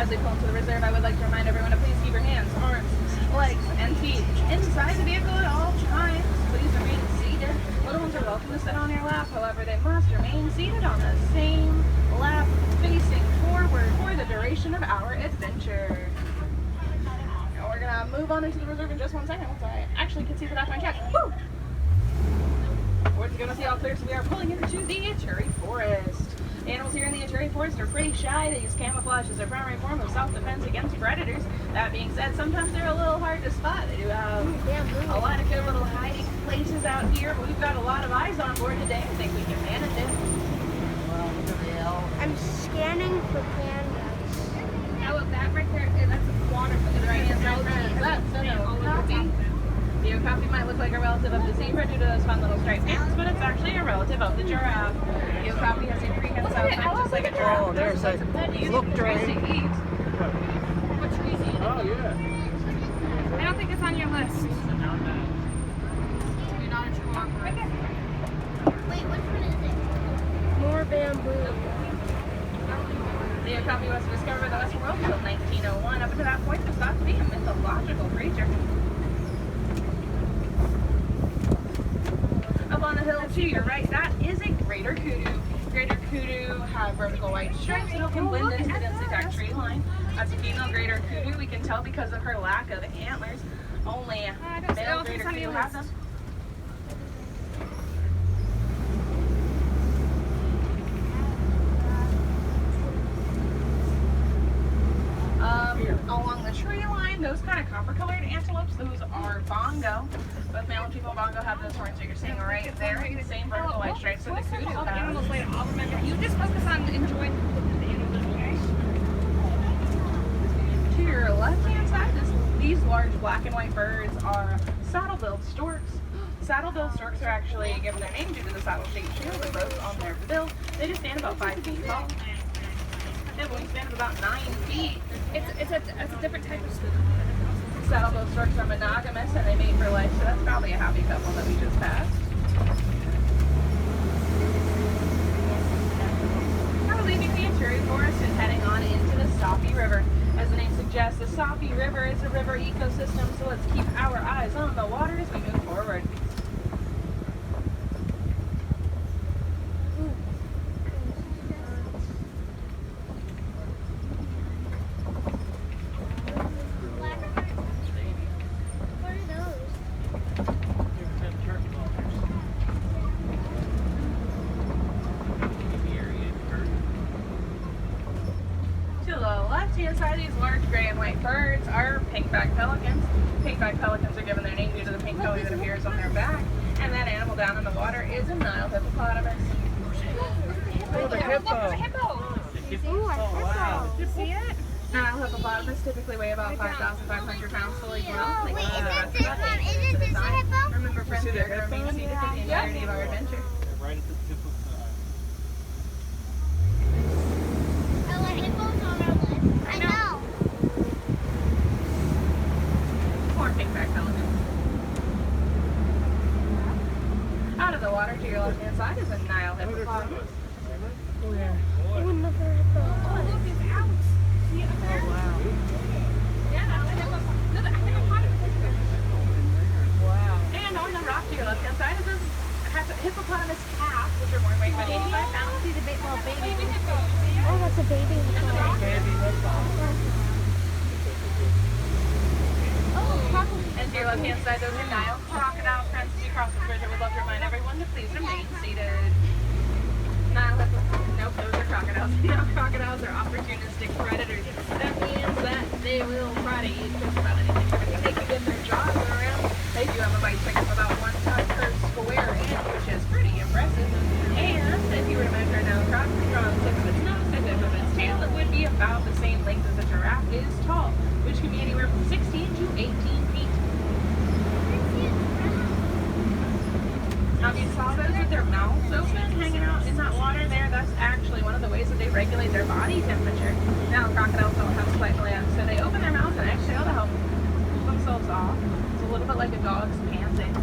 As we pull into the reserve, I would like to remind everyone to please keep your hands, arms, legs, and feet inside the vehicle at all times. Please remain seated. Little ones are welcome to sit on your lap. However, they must remain seated on the same lap, facing forward for the duration of our adventure. Now we're gonna move on into the reserve in just 1 second once I actually can see the document check. Woo! We're gonna see all clear, so we are pulling into the Ituri Forest. The animals here in the Ituri Forest are pretty shy. They use camouflage as their primary form of self-defense against predators. That being said, sometimes they're a little hard to spot. They do have a lot of good little hiding places out here, but we've got a lot of eyes on board today. I think we can manage it. I'm scanning for pandas. Now look, that right there, that's a water. The right hand side, that's an okapi. The okapi might look like a relative of the zebra due to those fun little striped pants, but it's actually a relative of the giraffe. The okapi has a prehensile neck just like a giraffe. Oh, there's a look trees to eat. What trees do you eat? Oh, yeah. I don't think it's on your list. You're not a true walker. Wait, which one is it? More bamboo. The okapi was discovered by the Western world until 1901. Up until that point, it was thought to be a mythological creature. Up on the hill to your right, that is a greater kudu. Greater kudu have vertical white stripes that can blend into the densely packed tree line. As a female greater kudu, we can tell because of her lack of antlers. Only male greater kudu have them. Along the tree line, those kind of copper-colored antelopes, those are bongo. Both male and female bongo have those horns that you're seeing right there. The same vertical white stripes that the kudu All the has. animals later. I'll remember. You just focus on enjoying the animals, okay? To your left-hand side, these large black and white birds are saddle-billed storks. Saddle-billed storks are actually given their name due to the saddle-shaped shield that grows on their bill. They just stand about 5 feet tall. They have a wingspan of about 9 feet. It's a different type of spook. Saddle-billed storks are monogamous and they mate for life, so that's probably a happy couple that we just passed. Now we're leaving the Ituri Forest and heading on into the Sapi River. As the name suggests, the Sapi River is a river ecosystem, so let's keep our eyes on the water as we move forward. What are those? To the left-hand side, these large gray and white birds are pink-backed pelicans. Pink-backed pelicans are given their name due to the pink color that appears on their back. And that animal down in the water is a Nile hippopotamus. Oh, the hippo. Ooh, I wow. You see it? Nile hippopotamus typically weigh about 5,500 pounds fully grown. They Wait, can is live this about hippo? 15 Is minutes this at a a time. hippo? Remember, friends, see the they're going to hippo? remain seated for the entirety of our adventure. Right at the tip of the eye. Oh, a hippo's on our list. I know. More pink-back pelicans. Out of the water to your left-hand side is a Nile hippopotamus. Oh, yeah. Oh, another hippo. Oh, look, it's out. See it up there? Wow. Yeah, the hippo. No, I think I caught it. Wow. And on the rock to your left-hand side is a hippopotamus calf, which are born weighing about 85 pounds. See the little baby. Oh, that's a baby hippo. Baby hippo. And to your left-hand side, those are Nile crocodile friends. As you cross the bridge, I would love to remind everyone to please remain seated. Nile nope, those are crocodiles. Nile crocodiles are opportunistic predators. That means that they will try to eat just about anything they can get their jaws around. They do have a bite check of about 1 ton per square inch, which is pretty impressive. And if you were to measure a Nile crocodile from the tip of its nose to the tip of its tail, it would be about the same length as a giraffe is tall, which can be anywhere from 16 to 18 feet. Now, if you saw those with their mouths open, hanging out in that water there, that's actually one of the ways that they regulate their body temperature. Now, crocodiles don't have split glands, so they open their mouths and exhale to help cool themselves off. It's a little bit like a dog's panting.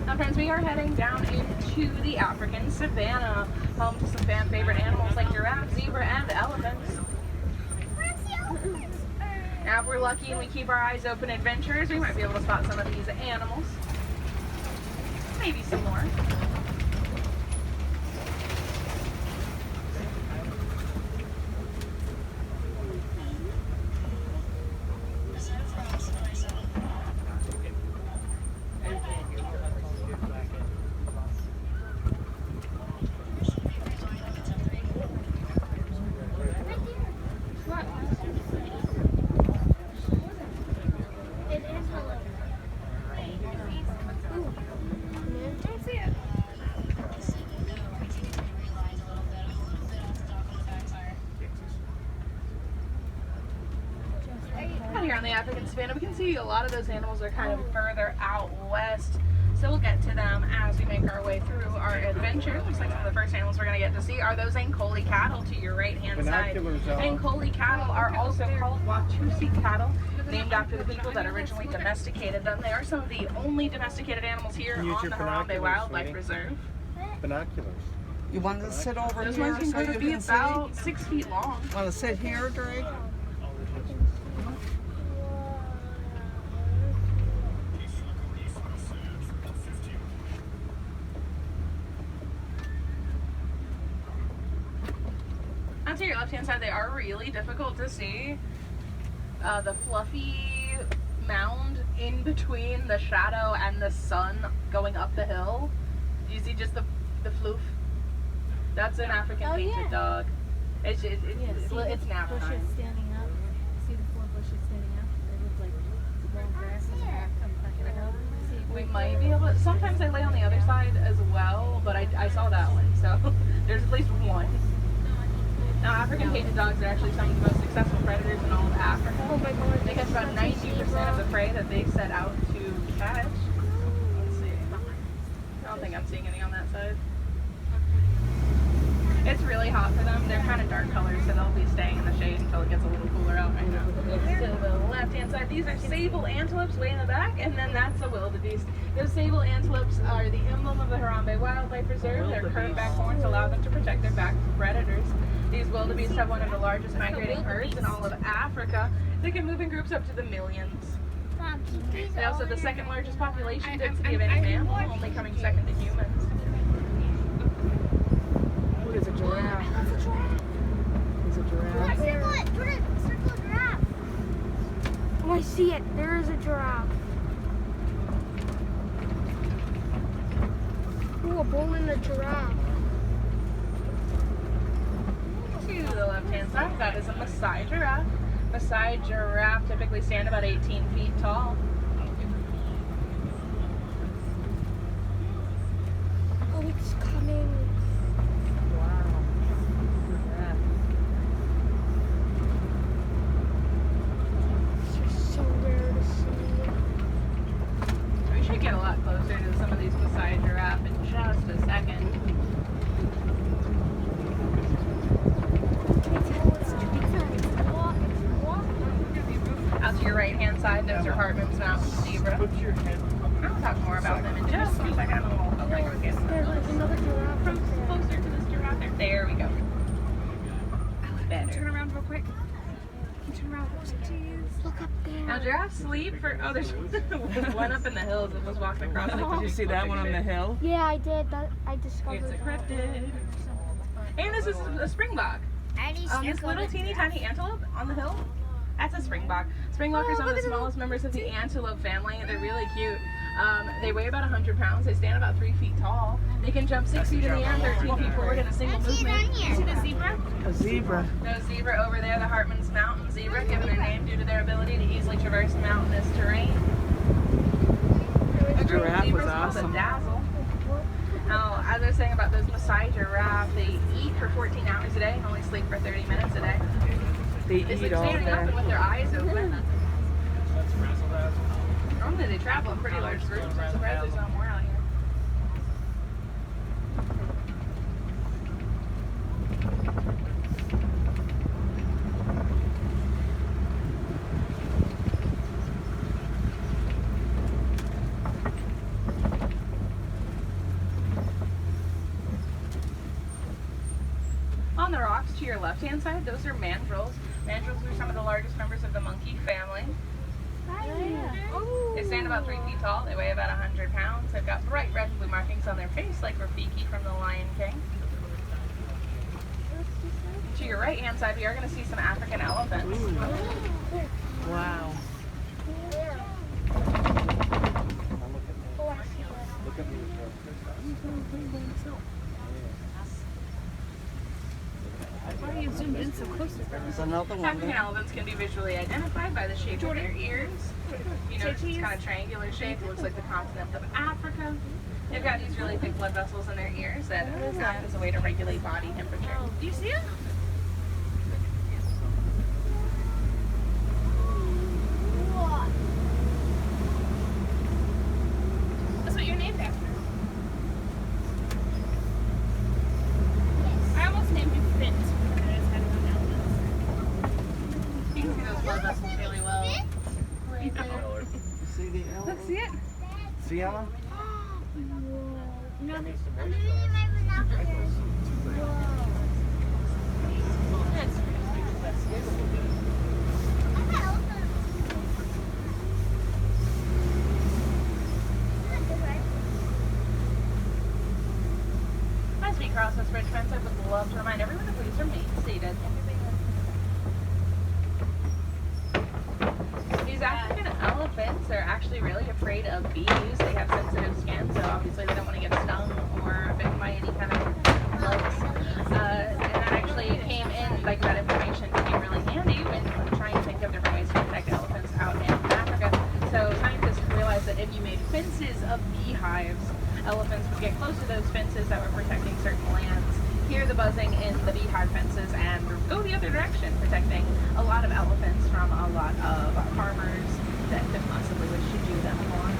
Now, friends, we are heading down into the African savanna, home to some fan favorite animals like giraffes, zebra, and elephants. Yeah, if we're lucky and we keep our eyes open adventurers, we might be able to spot some of these animals. Maybe some more. It is a little. Don't see it. Out here on the African savanna, we can see a lot of those animals are kind of further out west. So we'll get to them as we make our way through our adventure. Looks like some of the first animals we're going to get to see are those Ankole cattle to your right-hand side. Binoculars out. Ankole cattle are also called Watusi cattle, named after the people that originally domesticated them. They are some of the only domesticated animals here Use on your the Harambe binoculars, Wildlife sweetie. Reserve. Binoculars. You want to sit over Those here ones can so grow you to be can see? about 6 feet long. Want to sit here, Drake? Now to your left-hand side, they are really difficult to see. The fluffy mound in between the shadow and the sun going up the hill. Do you see just the floof? That's an African Oh, painted yeah. dog. It's nap Bushes time. standing up. See the 4 bushes standing up? They look like long grass and back comes back in a row. See it We right might there? be able to, sometimes they lay on the other side as well, but I saw that one, so there's at least one. Now, African painted dogs are actually some of the most successful predators in all of Africa. Oh my god. They catch about 90% of the prey that they set out to catch. Let's see. I don't think I'm seeing any on that side. It's really hot for them. They're kind of dark colors, so they'll be staying in the shade until it gets a little cooler out right now. To the left-hand side, these are sable antelopes way in the back, and then that's a wildebeest. Those sable antelopes are the emblem of the Harambe Wildlife Reserve. Their curved back horns allow them to protect their back from predators. These wildebeest have one of the largest migrating herds in all of Africa. They can move in groups up to the millions. Mom, keep these They also over have the there. second largest population density of any mammal, only coming second to humans. Look, it's a giraffe. That's a giraffe. It's a giraffe. Circle it. Jordan, circle a giraffe. Oh, I see it. There is a giraffe. Ooh, a bull and a giraffe. To the left-hand side, that is a Maasai giraffe. Maasai giraffe typically stand about 18 feet tall. Oh, it's coming. Wow. Giraffe. These are so rare to see. We should get a lot closer to some of these Maasai giraffe in just a second. Out to your right-hand side, those are Hartman's Mountain zebra. Put your head I'll talk more about them in just a second. I'll bring it again. There's another giraffe. From closer to this giraffe there. There we go. Turn Better. around real quick. Turn around. Jeez. Look up there. Now giraffes sleep for, oh, there's one up in the hills that was walking across. Did you see that one on the hill? Yeah, I did. That I discovered. It's a that. cryptid. And this is a springbok. This little teeny tiny antelope on the hill, that's a springbok. Springboks are some of the smallest members of the antelope family. They're really cute. They weigh about 100 pounds. They stand about 3 feet tall. They can jump 6 feet in the air and 13 feet forward in a single movement. You see the zebra? A zebra. Those zebra over there, the Hartman's Mountain zebra, given their name due to their ability to easily traverse mountainous terrain. A group of Giraffe was zebras called awesome. a dazzle. Now, as I was saying about those Maasai giraffe, they eat for 14 hours a day and only sleep for 30 minutes a day. They They eat sleep all standing up and day. with their eyes open. That's razzle dazzle. Normally they travel in pretty large groups. I'm surprised there's not more out here. On the rocks to your left-hand side, those are mandrills. Mandrills are some of the largest members of the monkey family. They stand about 3 feet tall. They weigh about 100 pounds. They've got bright red and blue markings on their face like Rafiki from The Lion King. To your right hand side, we are going to see some African elephants. Wow. Look at me. Why are you zoomed in so close? There's another one African there. elephants can be visually identified by the shape of their ears. You know, it's kind of triangular shape. It looks like the continent of Africa. They've got these really thick blood vessels in their ears that act as a way to regulate body temperature. Do you see it? That's what you're named after. I almost named you Fitz when I was having an elephant. You can see those blood vessels really well. Right there. You see the Let's elephant? see it. See Ellen? As we cross this bridge fence, I would love to remind everyone to please remain seated. These African elephants are actually really afraid of bees. They have sensitive skin, so obviously they don't want to get stung or bitten by any kind of bugs. And that actually came in, like that information became really handy when trying to think of different ways to protect elephants out in Africa. So scientists realized that if you made fences of beehives, elephants would get close to those fences that were protecting certain lands, hear the buzzing in the beehive fences, and go the other direction, protecting a lot of elephants from a lot of farmers that could possibly wish to do them harm.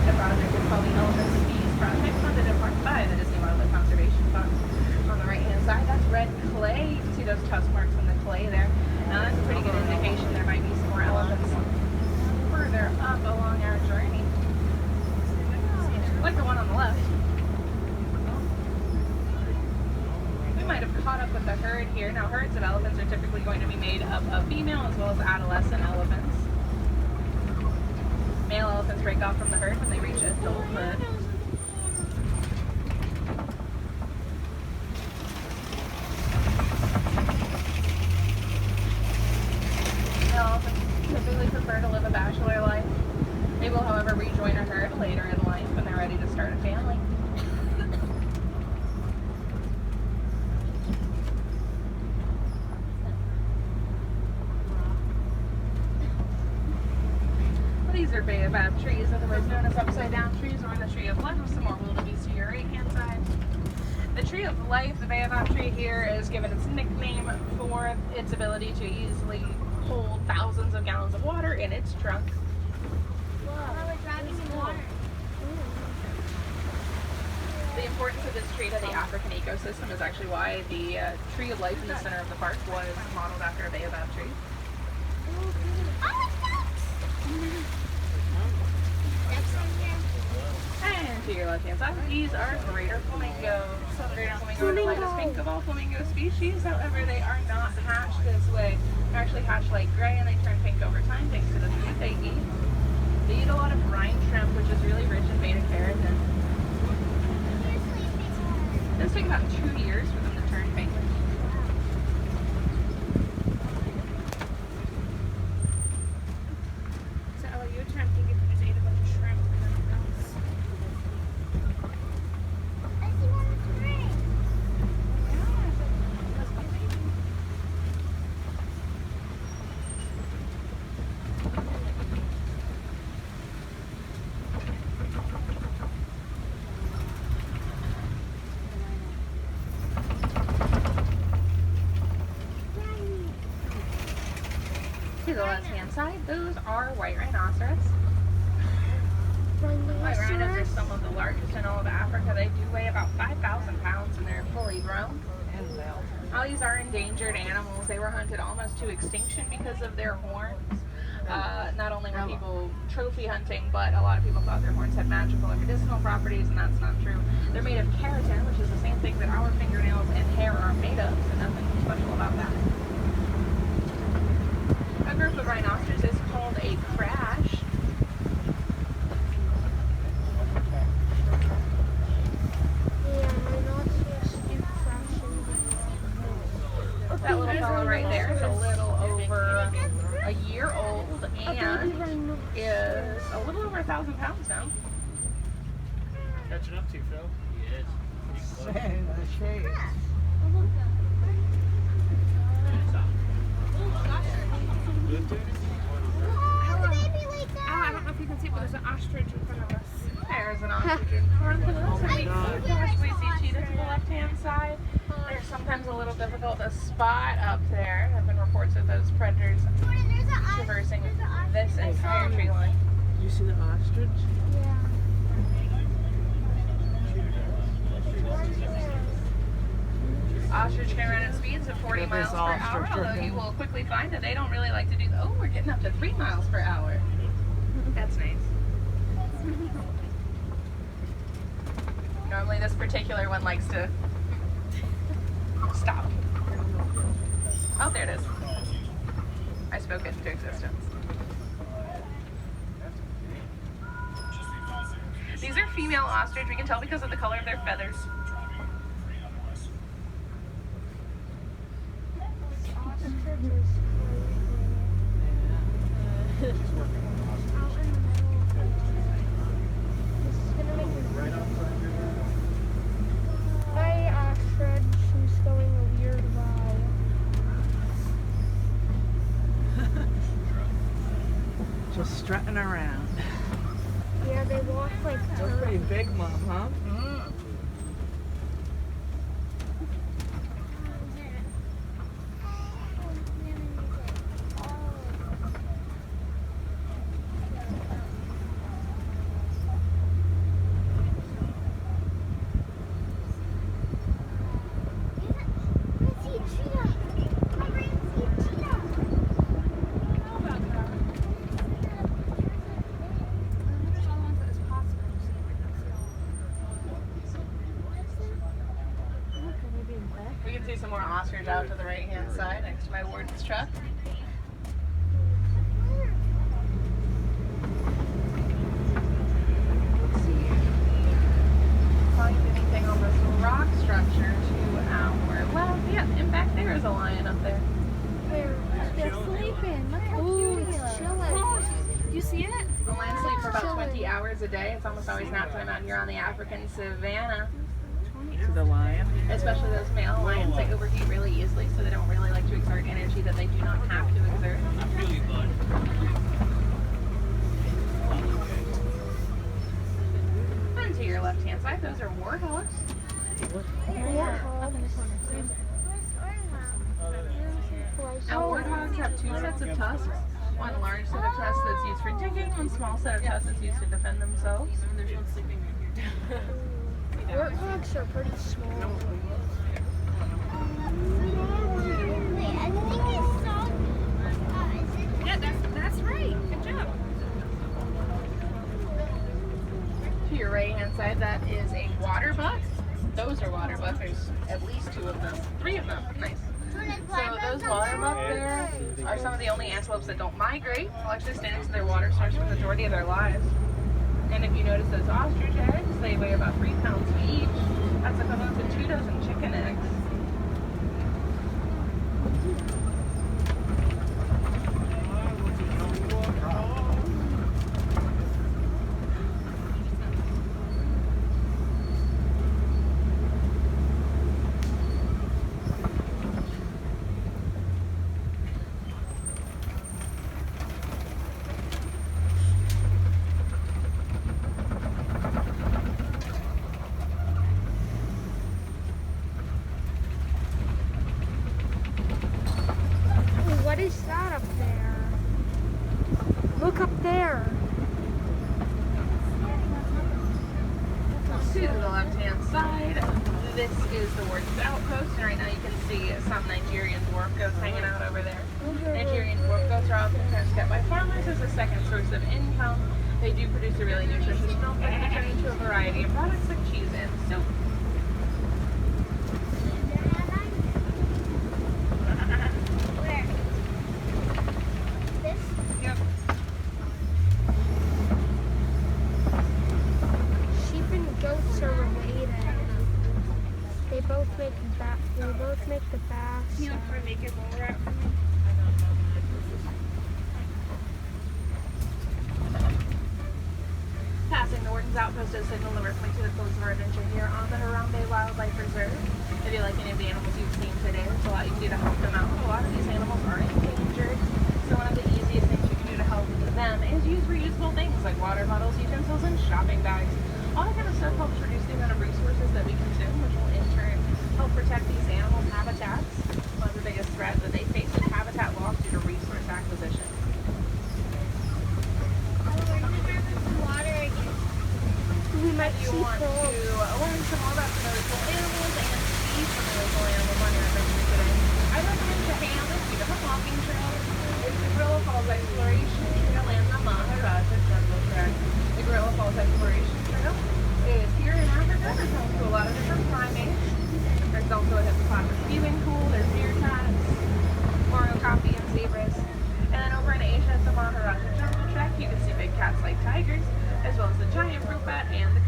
The project is called the Elephants and Bees Project, funded in part by the Disney Wildlife Conservation Fund. On the right-hand side, that's red clay. You can see those tusk marks on the clay there. Now that's a pretty good indication there might be some more elephants further up along our journey. Like the one on the left. We might have caught up with the herd here. Now, herds of elephants are typically going to be made up of female as well as adolescent elephants. Male elephants break off from the herd when they reach adulthood. Male elephants typically prefer to live a bachelor life. They will, however, rejoin a herd later in life when they're ready to start a family. These are baobab trees, otherwise known as upside down trees, or the tree of life. Some more wildebeest to your right hand side. The tree of life, the baobab tree here, is given its nickname for its ability to easily hold thousands of gallons of water in its trunk. The importance of this tree to the African ecosystem is actually why the tree of life in the center of the park was modeled after a baobab tree. And to your left hand side, these are greater flamingos. Greater flamingos are the lightest pink of all flamingo species. However, they are not hatched this way. They're actually hatched light gray and they turn pink over time thanks to the food they eat. They eat a lot of brine shrimp, which is really rich in beta carotene. It does take about 2 years for them to turn pink. So, Ella, you're attempting if you just ate a bunch of shrimp and nothing else. To the left hand side, those are white rhinoceros. White rhinos are some of the largest in all of Africa. They do weigh about 5,000 pounds and they're fully grown. All these are endangered animals. They were hunted almost to extinction because of their horns. Not only were people trophy hunting, but a lot of people thought their horns had magical or medicinal properties, and that's not true. They're made of keratin, which is the same thing that our fingernails and hair are made of, so nothing special about that. That little fellow right there is a little over a year old and is a little over 1,000 pounds now. Catching up to you, Phil. Shame, the shade. Good, dude? How's the baby like that? I don't know if you can see it, but there's an ostrich in front of us. There's an ostrich in front of us. And we see cheetah to the left-hand side. They're sometimes a little difficult to spot up there. There have been reports of those predators Jordan, there's an traversing this entire tree line. You see the ostrich? Yeah. Ostrich can run at speeds of 40 miles per hour, although you will quickly find that they don't really like to do. Oh, we're getting up to 3 miles per hour. That's nice. Normally, this particular one likes to stop. Oh, there it is. I spoke it into existence. These are female ostrich. We can tell because of the color of their feathers. My ostrich who's going a weird vibe. Just strutting around. Yeah, they walk like That's pretty big, Mom, huh? We can see some more ostrich out to the right-hand side next to my warden's truck. Let's see. Find anything on this rock structure to our left. Yeah, in fact, there is a lion up there. They're sleeping. Look how cute it's chilling. You see it? The lions sleep for about 20 hours a day. It's almost always nap time out here on the African savanna. To the lion. Especially those male lions, they overheat really easily, so they don't really like to exert energy that they do not have to exert. And to your left-hand side, those are warthogs. Now, warthogs have two sets of tusks. One large set of tusks that's used for digging, one small set of tusks that's used to defend themselves. There's one sleeping right here. Warthogs are pretty small. Wait, I think I saw. Is it? Yeah, that's right. Good job. To your right-hand side, that is a water buck. Those are water bucks. There's at least 2 of them. 3 of them. Nice. So those water buck there are some of the only antelopes that don't migrate. They'll actually stay next to their water source for the majority of their lives. And if you notice those ostrich eggs, they weigh about 3 pounds each. That's equivalent to 2 dozen chicken eggs. What is that up there? Look up there. To the left-hand side, this is the warden's outpost, and right now you can see some Nigerian dwarf goats hanging out over there. Nigerian dwarf goats are oftentimes kept by farmers as a second source of income. They do produce a really nutritious milk that can be turned into a variety of products like cheese and soap. Where? This? Yep. Sheep and goats are related. They both make the best. You know, for me. take it more out for me? Passing the Warden's Outpost as signal the me to the close of our adventure here on the Harambe Wildlife Reserve. If you like any of the animals you've seen today, there's a lot you can do to help them out. A lot of these animals are endangered, so one of the easiest things you can do to help them is use reusable things like water bottles, utensils, and shopping bags. All that kind of stuff helps reduce the amount of resources that we consume, which will in turn help protect these animals' habitats. One of the biggest threats that they face is habitat loss due to resource acquisition. We might If you see want to four. learn some more about some really cool animals and see some really cool animals on your adventure today, I recommend Chehalis due to the walking trail. It's the Gorilla Falls Exploration Trail and the Maharaja Jungle Trek. The Gorilla Falls Exploration Trail is here in Africa. It's home to a lot of different primates. There's also a hippopotamus viewing pool. There's meerkats, orangutans, and zebras. And then over in Asia at the Maharaja Jungle Trek, you can see big cats like tigers, as well as the giant fruit bat and the